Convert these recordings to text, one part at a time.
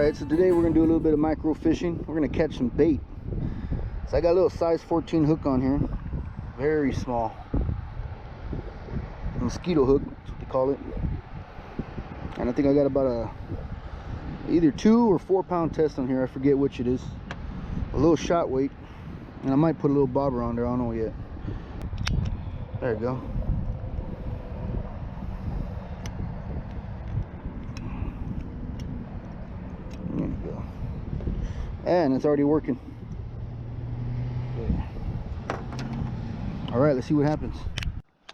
Alright, so today we're going to do a little bit of micro fishing. We're going to catch some bait. So I got a little size 14 hook on here. Very small. Mosquito hook, that's what they call it. And I think I got about a either 2 or 4 pound test on here. I forget which it is. A little shot weight. And I might put a little bobber on there. I don't know yet. There you go. There you go. And it's already working. Okay. All right, let's see what happens.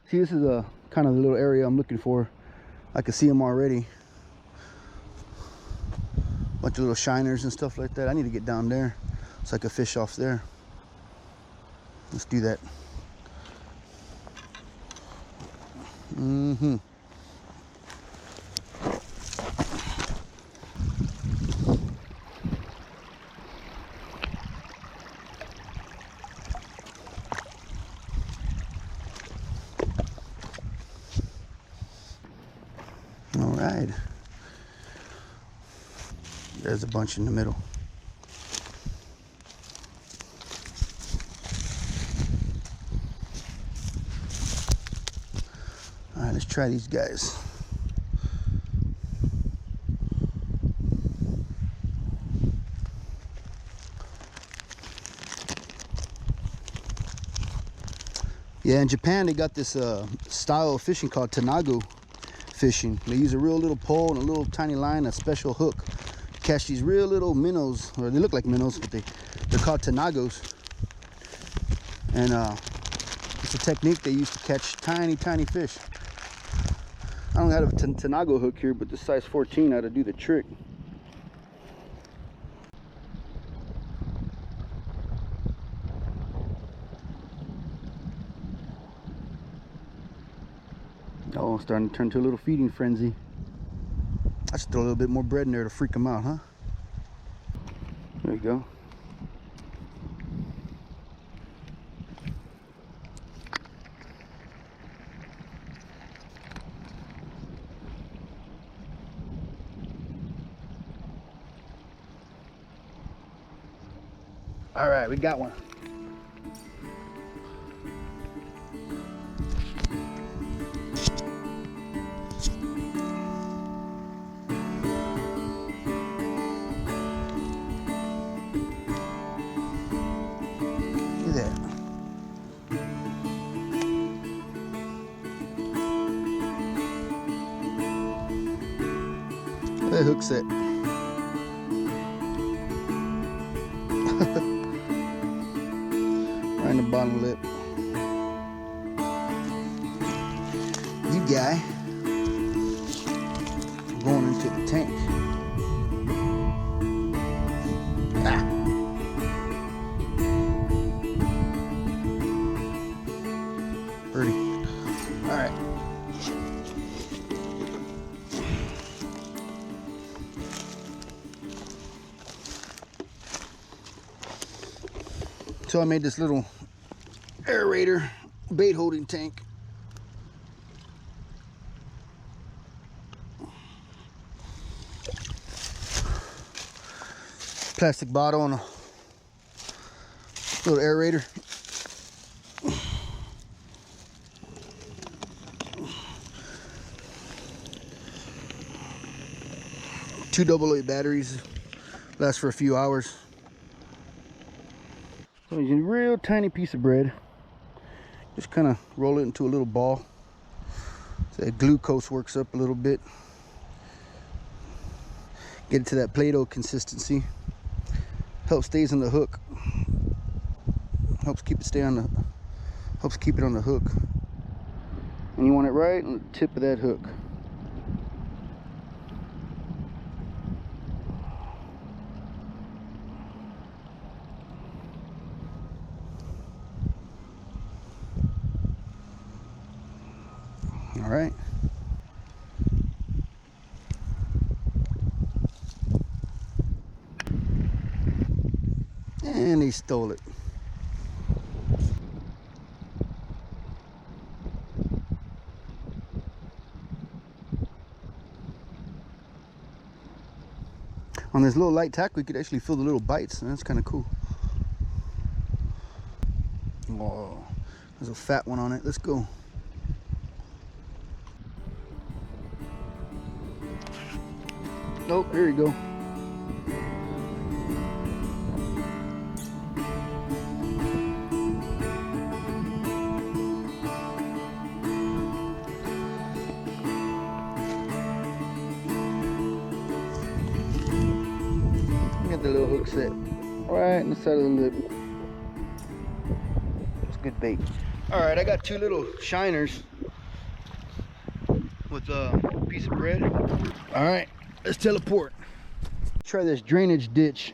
See, this is a kind of the little area I'm looking for. I can see them already. Bunch of little shiners and stuff like that. I need to get down there so I can fish off there. Let's do that. All right. There's a bunch in the middle. All right, let's try these guys. Yeah, in Japan they got this style of fishing called tanago fishing. They use a real little pole and a little tiny line, a special hook. Catch these real little minnows, or they look like minnows, but they're called tanagos. And it's a technique they use to catch tiny fish. I don't have a tanago hook here, but this size 14 ought to do the trick. Oh, starting to turn to a little feeding frenzy. I should throw a little bit more bread in there to freak them out, huh? There you go. All right, we got one. Look at that. That hook set. Right in the bottom lip. You guy going into the tank. Ah. Pretty. All right. So I made this little aerator bait holding tank. Plastic bottle and a little aerator. Two AA batteries, last for a few hours. So you need a real tiny piece of bread. Just kind of roll it into a little ball. So that glucose works up a little bit. Get it to that Play-Doh consistency. Helps stays on the hook. Helps keep it on the hook. And you want it right on the tip of that hook. All right. And he stole it. On this little light tackle, you could actually feel the little bites, and that's kind of cool. Oh, there's a fat one on it. Let's go. Nope, here you go. Get the little hook set right in the side of the lip. It's good bait. All right, I got two little shiners with a piece of bread. All right, let's teleport. Try this drainage ditch.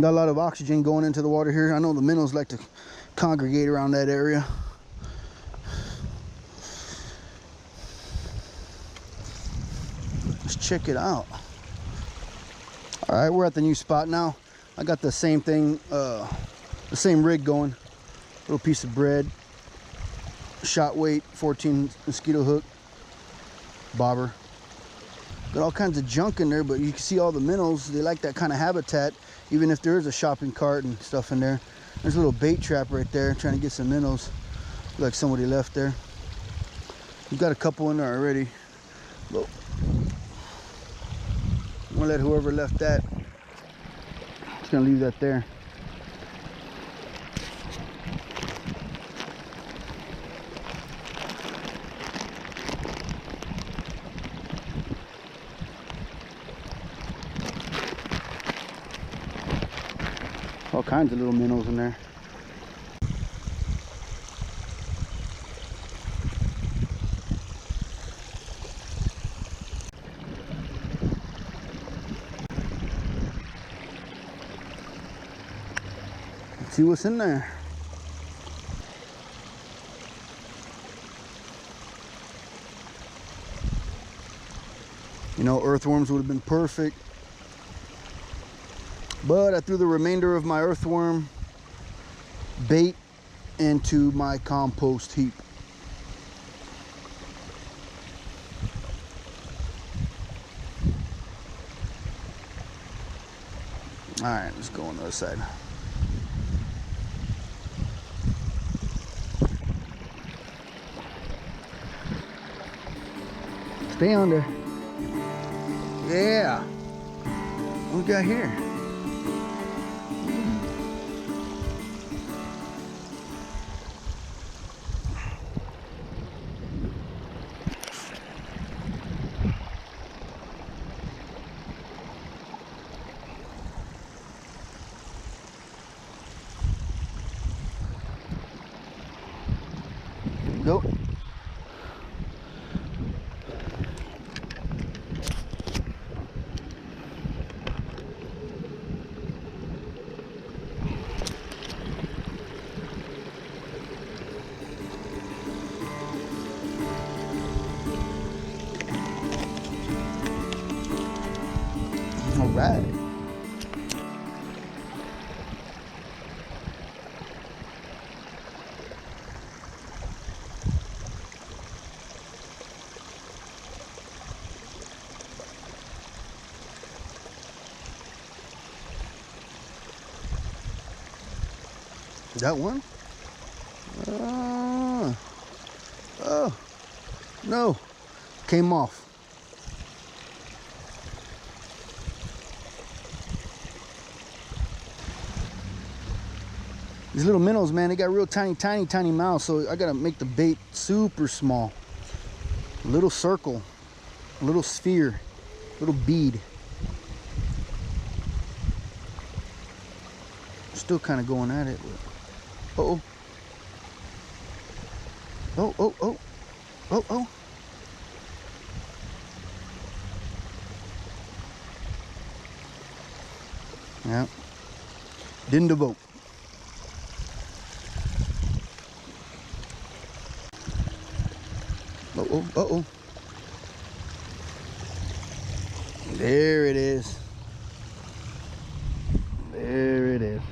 Got a lot of oxygen going into the water here. I know the minnows like to congregate around that area. Let's check it out. All right, we're at the new spot now. I got the same thing, the same rig going. Little piece of bread, shot weight, 14 mosquito hook, bobber. Got all kinds of junk in there, but you can see all the minnows. They like that kind of habitat, even if there is a shopping cart and stuff in there. There's a little bait trap right there, trying to get some minnows. Look like somebody left there. We've got a couple in there already. But I'm gonna let whoever left that, just gonna leave that there. All kinds of little minnows in there. Let's see what's in there. You know, earthworms would have been perfect, but I threw the remainder of my earthworm bait into my compost heap. All right, let's go on the other side. Stay under. Yeah. What we got here? Go. All right. That one? Oh, no, came off. These little minnows, man, they got real tiny mouths, so I gotta make the bait super small. A little circle, a little sphere, a little bead. Still kind of going at it. Uh-oh. Oh, oh, oh. Oh, oh. Yeah. Didn't devote. Uh-oh, uh-oh. There it is. There it is.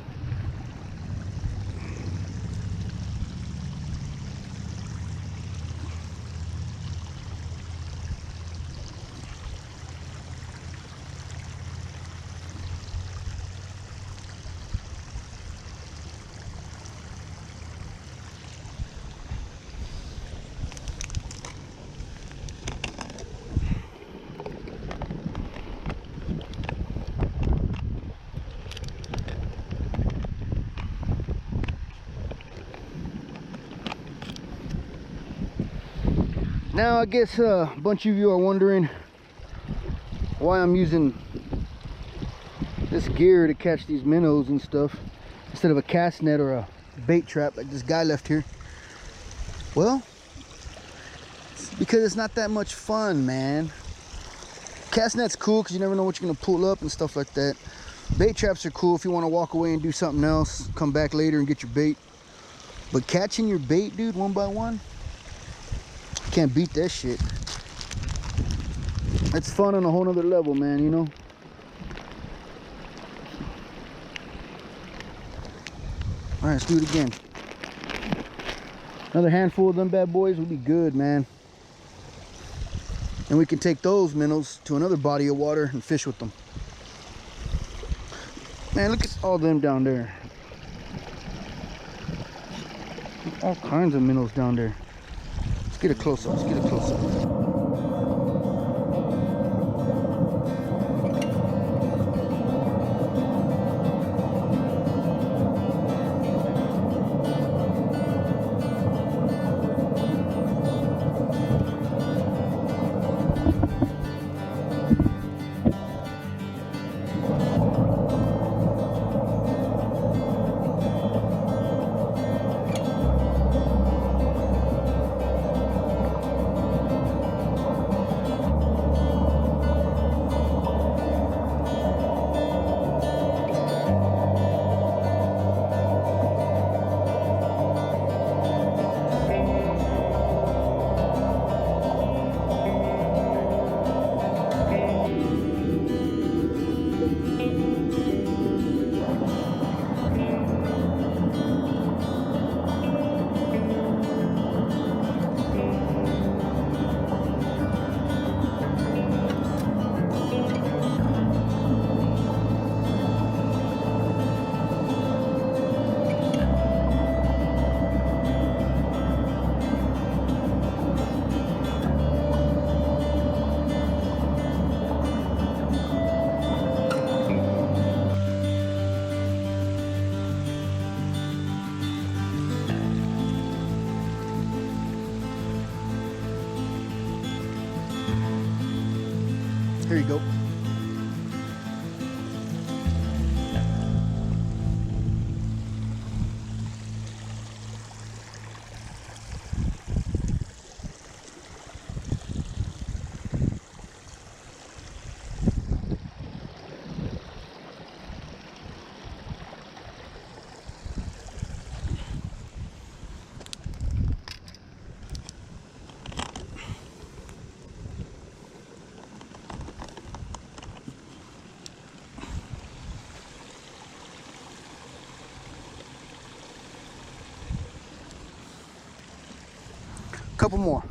Now I guess a bunch of you are wondering why I'm using this gear to catch these minnows and stuff instead of a cast net or a bait trap like this guy left here. Well, it's because it's not that much fun, man. Cast net's cool because you never know what you're gonna pull up and stuff like that. Bait traps are cool if you want to walk away and do something else, come back later and get your bait. But catching your bait, dude, one by one, can't beat that shit. It's fun on a whole nother level, man, you know? All right, let's do it again. Another handful of them bad boys will be good, man. And we can take those minnows to another body of water and fish with them. Man, look at all them down there. All kinds of minnows down there. Let's get a close up. Let's get a close up. Here you go. Couple more.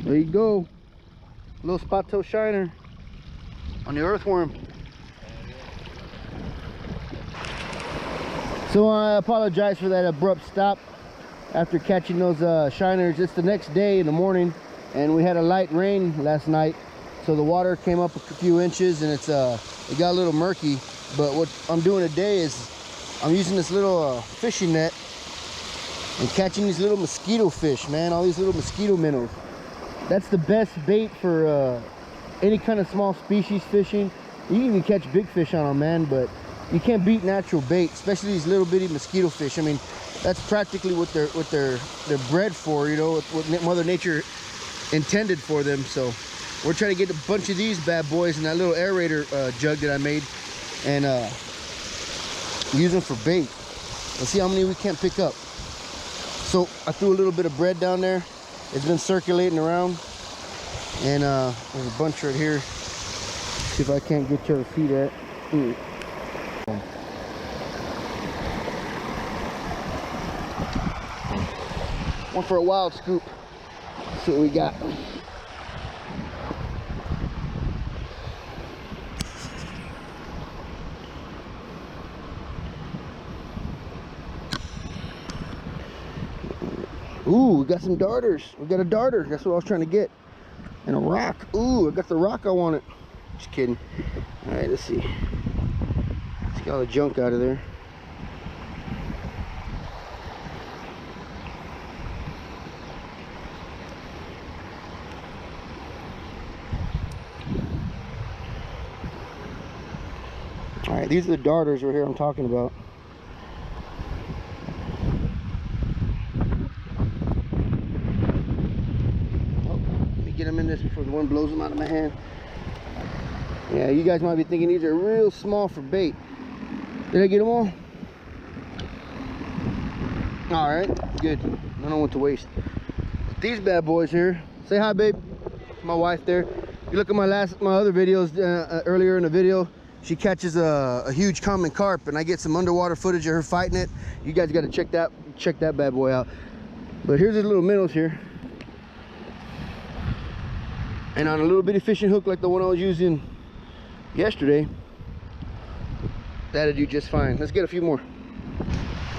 There you go. Little spot toe shiner on the earthworm. So I apologize for that abrupt stop after catching those shiners. It's the next day in the morning and we had a light rain last night, so the water came up a few inches and it got a little murky. But what I'm doing today is I'm using this little fishing net and catching these little mosquito fish, man. All these little mosquito minnows. That's the best bait for any kind of small species fishing. You can even catch big fish on them, man, but you can't beat natural bait, especially these little bitty mosquito fish. I mean, that's practically what they're bred for, you know, what Mother Nature intended for them. So we're trying to get a bunch of these bad boys in that little aerator jug that I made and use them for bait. Let's see how many we can't pick up. So I threw a little bit of bread down there. It's been circulating around, and there's a bunch right here. See if I can't get you to see that. One for a wild scoop. Let's see what we got. Ooh, we got some darters. We got a darter. That's what I was trying to get. And a rock. Ooh, I got the rock I wanted. Just kidding. All right, let's see. Let's get all the junk out of there. All right, these are the darters right here I'm talking about. Oh, let me get them in this before the wind blows them out of my hand. Yeah, you guys might be thinking these are real small for bait. Did I get them all? All right, good. I don't want to waste. These bad boys here. Say hi, babe. My wife there. If you look at my other videos earlier in the video, she catches a huge common carp, and I get some underwater footage of her fighting it. You guys got to check that bad boy out. But here's his little minnows here, and on a little bitty fishing hook like the one I was using yesterday, that'll do just fine. Let's get a few more.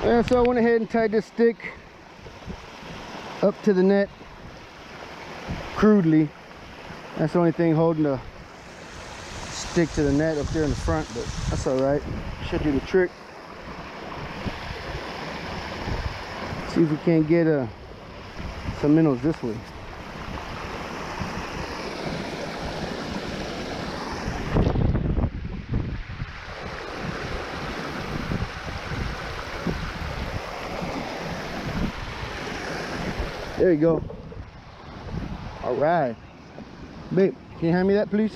And so I went ahead and tied this stick up to the net crudely. That's the only thing holding the stick to the net up there in the front, but that's all right. Should do the trick. See if we can't get some minnows this way. There you go. All right. Babe, can you hand me that, please?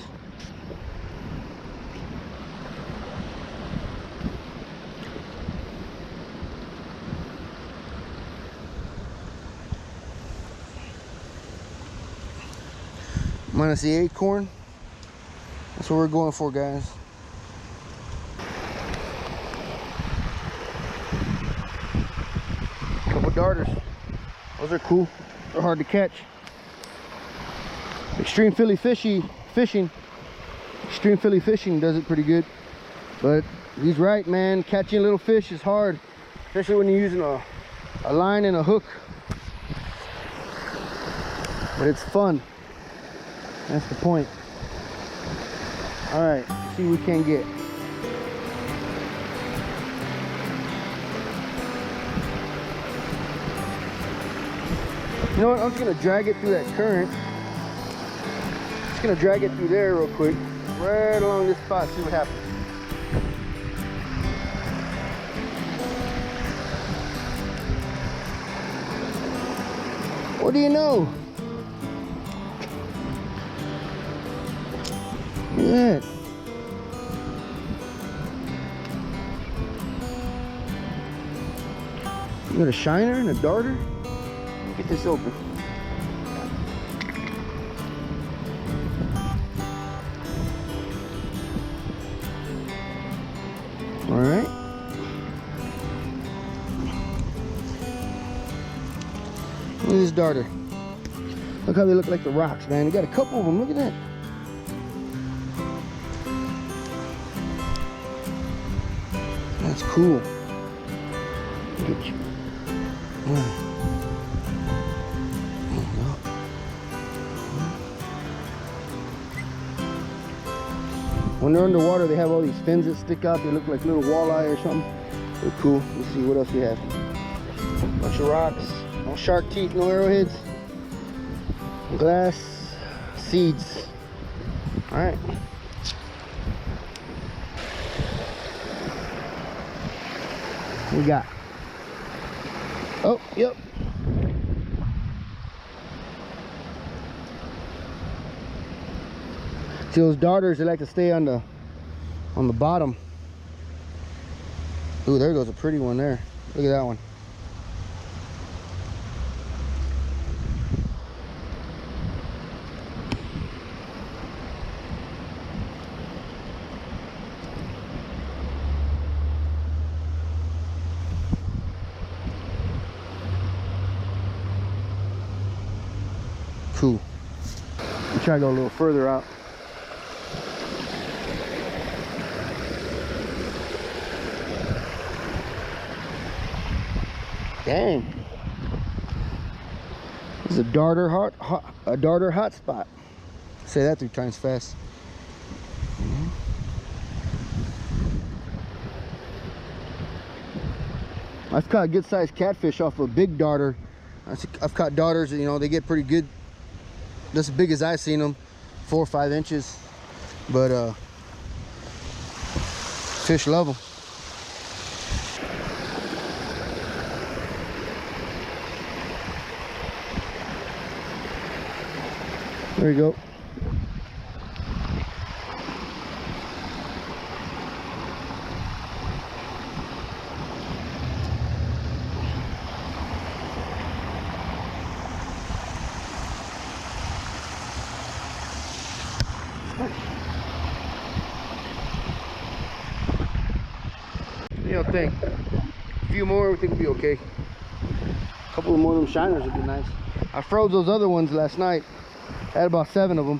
Minus the acorn. That's what we're going for, guys. Couple darters. Those are cool. They're hard to catch. Extreme Philly fishing does it pretty good. But he's right, man. Catching little fish is hard, especially when you're using a line and a hook. But it's fun. That's the point. All right, let's see what we can get. You know what? I'm just gonna drag it through that current. Just gonna drag it through there real quick, right along this spot. See what happens. What do you know? Look at that. You got a shiner and a darter? Get this open. All right. Look at this darter. Look how they look like the rocks, man. You got a couple of them. Look at that. That's cool. Get you. When they're underwater, they have all these fins that stick out. They look like little walleye or something. They're cool. Let's see what else we have. Bunch of rocks. No shark teeth, no arrowheads. Glass seeds. All right. What we got? Oh, yep. See those darters, they like to stay on the bottom. Ooh, there goes a pretty one there. Look at that one. Cool. I'll try to go a little further out. Dang. This is a darter hot spot. Say that 3 times fast. I've caught good sized catfish off a big darter. I've caught darters, you know, they get pretty good. That's as big as I've seen them, 4 or 5 inches. But Fish love them. There you go. You know, think a few more, everything will be okay. A couple more of them shiners would be nice. I froze those other ones last night. I had about 7 of them.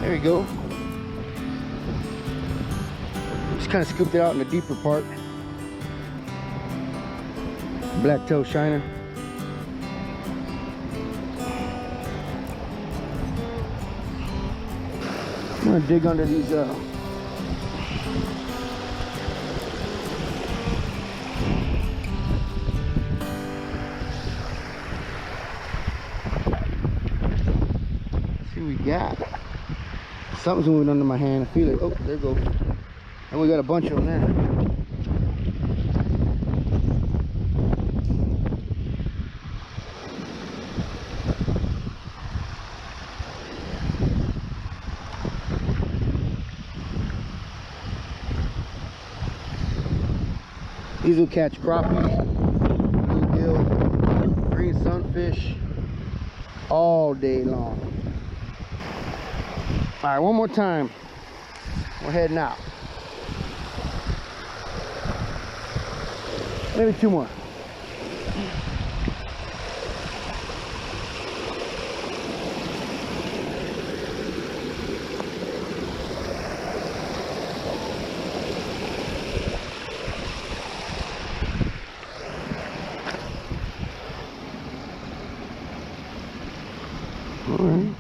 There you go. Just kind of scooped it out in the deeper part. Black tail shiner. I'm gonna dig under these see what we got. Something's moving under my hand. I feel it. Oh, there you go. And we got a bunch of them there. These will catch crappie, bluegill, green sunfish all day long. All right, one more time. We're heading out. Maybe 2 more. All right.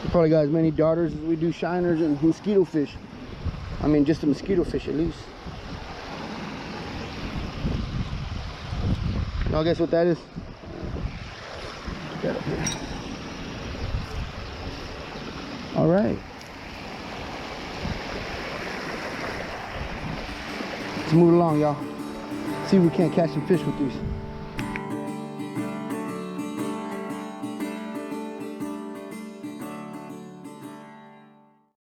We probably got as many darters as we do shiners and mosquito fish. I mean, just a mosquito fish at least. Y'all guess what that is? Get up here. All right. Let's move along, y'all. See if we can't catch some fish with these.